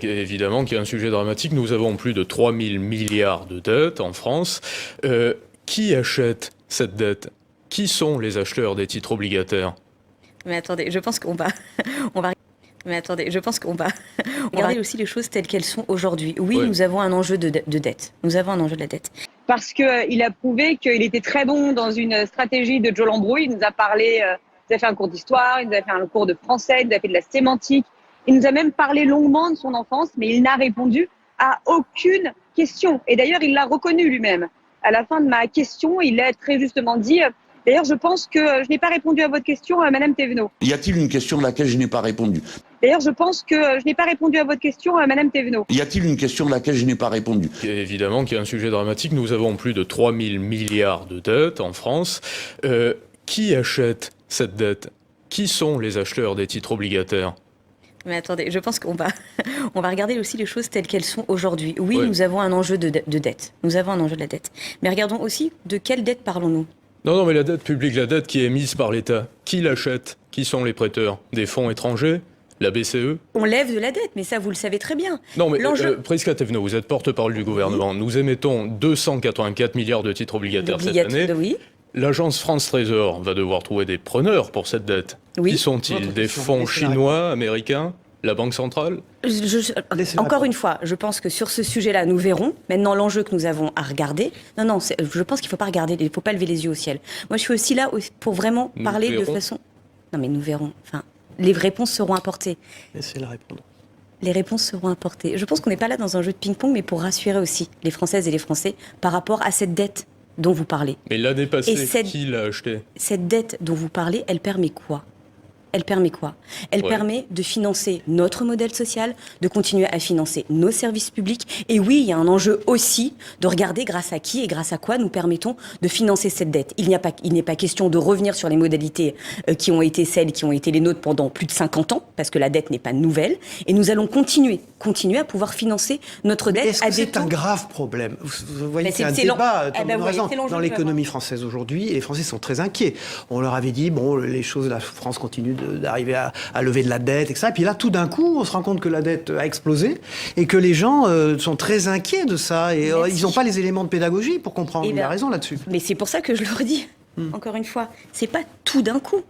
Évidemment qu'il y a un sujet dramatique. Nous avons plus de 3 000 milliards de dettes en France. Qui achète cette dette? Qui sont les acheteurs des titres obligataires? Mais attendez, je pense qu'on va, on va. Mais attendez, je pense qu'on va regarder aussi les choses telles qu'elles sont aujourd'hui. Oui, nous avons un enjeu de dette. Nous avons un enjeu de la dette. Parce qu'il a prouvé qu'il était très bon dans une stratégie de Joe Lambrouille. Il nous a parlé, il nous a fait un cours d'histoire, il nous a fait un cours de français, il nous a fait de la sémantique. Il nous a même parlé longuement de son enfance, mais il n'a répondu à aucune question. Et d'ailleurs, il l'a reconnu lui-même. À la fin de ma question, il a très justement dit d'ailleurs, je pense que je n'ai pas répondu à votre question, Madame Thévenot. Y a-t-il une question à laquelle je n'ai pas répondu? D'ailleurs, je pense que je n'ai pas répondu à votre question, Madame Thévenot. Y a-t-il une question à laquelle je n'ai pas répondu? Évidemment qu'il y a un sujet dramatique. Nous avons plus de 3 000 milliards de dettes en France. Qui achète cette dette? Qui sont les acheteurs des titres obligataires? Mais attendez, je pense qu'on va, on va regarder aussi les choses telles qu'elles sont aujourd'hui. Oui, nous avons un enjeu de dette. Nous avons un enjeu de la dette. Mais regardons aussi de quelle dette parlons-nous. Non, mais la dette publique, la dette qui est émise par l'État, qui l'achète? Qui sont les prêteurs? Des fonds étrangers? La BCE? On lève de la dette, mais ça, vous le savez très bien. Non, mais Prisca Thévenot, vous êtes porte-parole du gouvernement. Oui. Nous émettons 284 milliards de titres obligataires cette année. Oui. L'agence France Trésor va devoir trouver des preneurs pour cette dette. Oui. Qui sont-ils? Des fonds chinois, américains? La Banque centrale? Encore une fois, je pense que sur ce sujet-là, nous verrons. Maintenant, l'enjeu que nous avons à regarder... Non, je pense qu'il ne faut pas regarder, il ne faut pas lever les yeux au ciel. Moi, je suis aussi là pour vraiment parler de façon... Non, mais nous verrons. Enfin, les réponses seront apportées. Laissez-la répondre. Les réponses seront apportées. Je pense qu'on n'est pas là dans un jeu de ping-pong, mais pour rassurer aussi les Françaises et les Français par rapport à cette dette dont vous parlez. Mais l'année passée, qui l'a achetée? Cette dette dont vous parlez, elle permet quoi? Elle permet quoi? Elle permet de financer notre modèle social, de continuer à financer nos services publics. Et oui, il y a un enjeu aussi de regarder grâce à qui et grâce à quoi nous permettons de financer cette dette. Il n'est pas question de revenir sur les modalités qui ont été celles qui ont été les nôtres pendant plus de 50 ans, parce que la dette n'est pas nouvelle. Et nous allons continuer à pouvoir financer notre dette. Est-ce que c'est un grave problème? Vous voyez, c'est un débat dans l'économie française aujourd'hui, et les Français sont très inquiets. On leur avait dit, bon, la France continue d'arriver à lever de la dette, etc. Et puis là, tout d'un coup, on se rend compte que la dette a explosé et que les gens sont très inquiets de ça. Et ils n'ont pas les éléments de pédagogie pour comprendre. Il a raison là-dessus. Mais c'est pour ça que je leur dis, encore une fois, c'est pas tout d'un coup.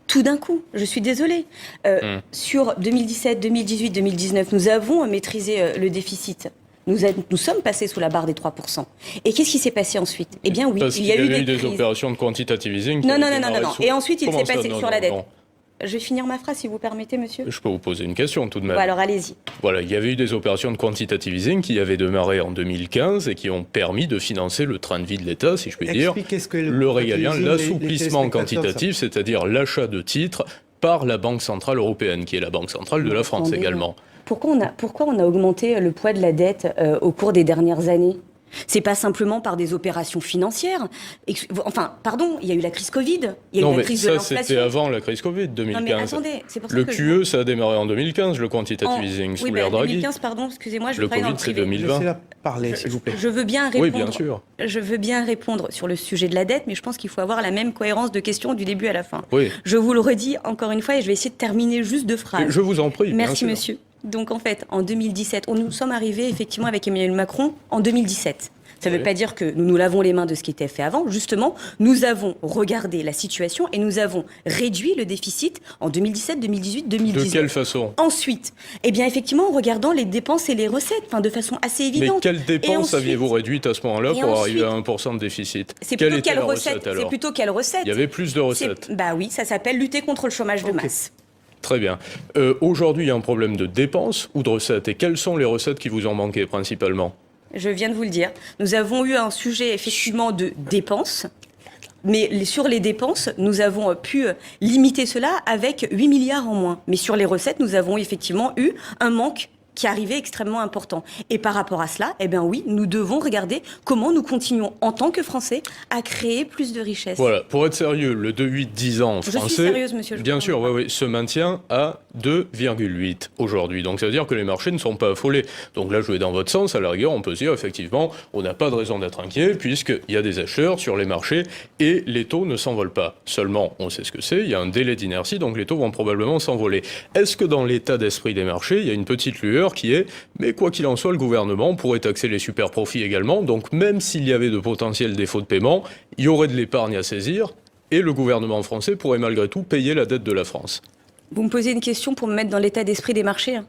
Tout d'un coup, je suis désolée. Sur 2017, 2018, 2019, nous avons maîtrisé le déficit. Nous sommes passés sous la barre des 3%. Et qu'est-ce qui s'est passé ensuite? Eh bien oui, il y a eu des opérations de quantitative easing. Non. Et ensuite, il s'est passé sur la dette. Je vais finir ma phrase, si vous permettez, monsieur. Je peux vous poser une question, tout de même. Alors, allez-y. Voilà, il y avait eu des opérations de quantitative easing qui avaient démarré en 2015 et qui ont permis de financer le train de vie de l'État, si je puis dire. Le régalien, l'assouplissement quantitatif, c'est-à-dire l'achat de titres par la Banque Centrale Européenne, qui est la Banque Centrale de la France également. Pourquoi on a augmenté le poids de la dette au cours des dernières années? C'est pas simplement par des opérations financières. Enfin, pardon, il y a eu la crise Covid, il y a eu la crise de l'inflation. C'était avant la crise Covid, 2015. Non mais attendez, c'est pour ça le QE, ça a démarré en 2015, le quantitative easing sous l'ère Draghi. 2015, pardon, excusez-moi, je le Covid, c'est 2020. Laissez-la parler, s'il vous plaît. Je veux bien répondre. Oui, bien sûr. Je veux bien répondre sur le sujet de la dette, mais je pense qu'il faut avoir la même cohérence de questions du début à la fin. Oui. Je vous le redis encore une fois et je vais essayer de terminer juste 2 phrases. Je vous en prie. Merci, monsieur. Donc en fait, en 2017, nous sommes arrivés effectivement avec Emmanuel Macron en 2017. Ça ne veut pas dire que nous nous lavons les mains de ce qui était fait avant. Justement, nous avons regardé la situation et nous avons réduit le déficit en 2017, 2018, 2019. De quelle façon? Ensuite, eh bien effectivement, en regardant les dépenses et les recettes, de façon assez évidente. Mais quelles dépenses aviez-vous réduites à ce moment-là pour arriver à 1% de déficit? C'est plutôt quelle recette alors? C'est plutôt quelle recette? Il y avait plus de recettes. Bah oui, ça s'appelle lutter contre le chômage de masse. Très bien. Aujourd'hui, il y a un problème de dépenses ou de recettes. Et quelles sont les recettes qui vous ont manqué principalement? Je viens de vous le dire. Nous avons eu un sujet effectivement de dépenses. Mais sur les dépenses, nous avons pu limiter cela avec 8 milliards en moins. Mais sur les recettes, nous avons effectivement eu un manque qui arrivait extrêmement important. Et par rapport à cela, eh bien oui, nous devons regarder comment nous continuons en tant que Français à créer plus de richesses. Voilà, pour être sérieux, le 2,8-10 ans français, je suis sérieuse, monsieur, bien sûr, oui, se maintient à 2,8 aujourd'hui. Donc ça veut dire que les marchés ne sont pas affolés. Donc là, je vais dans votre sens, à la rigueur, on peut se dire effectivement, on n'a pas de raison d'être inquiet puisqu'il y a des acheteurs sur les marchés et les taux ne s'envolent pas. Seulement, on sait ce que c'est, il y a un délai d'inertie, donc les taux vont probablement s'envoler. Est-ce que dans l'état d'esprit des marchés, il y a une petite lueur d'ailleurs, qui est « mais quoi qu'il en soit, le gouvernement pourrait taxer les super-profits également, donc même s'il y avait de potentiels défauts de paiement, il y aurait de l'épargne à saisir, et le gouvernement français pourrait malgré tout payer la dette de la France. » Vous me posez une question pour me mettre dans l'état d'esprit des marchés, hein.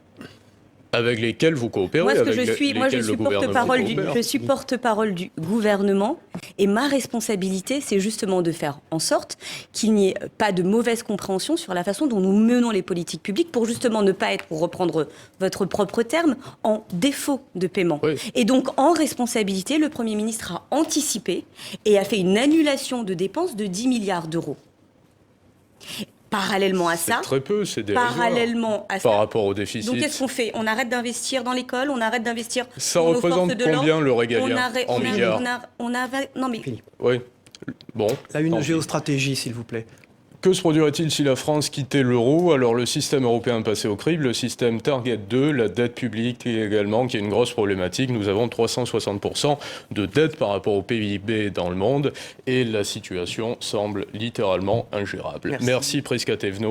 Avec lesquels vous coopérez, moi, je suis porte-parole du gouvernement et ma responsabilité, c'est justement de faire en sorte qu'il n'y ait pas de mauvaise compréhension sur la façon dont nous menons les politiques publiques pour justement ne pas être, pour reprendre votre propre terme, en défaut de paiement. Oui. Et donc, en responsabilité, le Premier ministre a anticipé et a fait une annulation de dépenses de 10 milliards d'euros. Parallèlement à ça, très peu, c'est dérisoire par rapport au déficit. Donc qu'est-ce qu'on fait? On arrête d'investir dans l'école, on arrête d'investir ça dans nos forces de l'ordre. Ça représente combien le régalien en milliards? Non mais... Oui, bon. Là, une géostratégie, s'il vous plaît. Que se produirait-il si la France quittait l'euro? Alors le système européen passait au crible, le système Target 2, la dette publique également, qui est une grosse problématique. Nous avons 360% de dette par rapport au PIB dans le monde et la situation semble littéralement ingérable. Merci Prisca Thévenot.